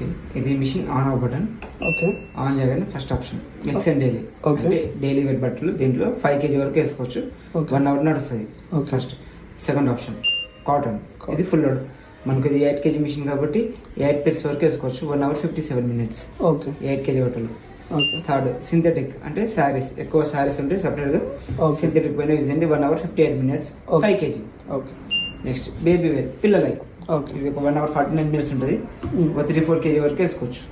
Okay, ఇది machine on off button. Okay, on చేయగానే first option mix and daily. Okay. అంటే daily wear బట్టలు దీంట్లో 5 kg వరకు వేసుకోవచ్చు. 1 hour నడుస్తుంది. ఫస్ట్ సెకండ్ ఆప్షన్ కాటన్, ఇది ఫుల్ లోడ్. మనకు ఇది 8 kg మిషన్ కాబట్టి 8 pairs వరకు వేసుకోవచ్చు. 1 hour 57 minutes. ఓకే, 8 kg బట్టలు. ఓకే. థర్డ్ సింథటిక్, అంటే శారీస్, ఎక్కువ శారీస్ ఉంటే సపరేట్గా సింథటిక్ పైన యూజ్ చేయండి. 1 hour 58 minutes, 5 kg. Okay. Next baby wear పిల్లలై, ఓకే, ఇది ఒక 1 hour 49 minutes ఉంటుంది. 3-4 kg వరకు వేసుకోవచ్చు.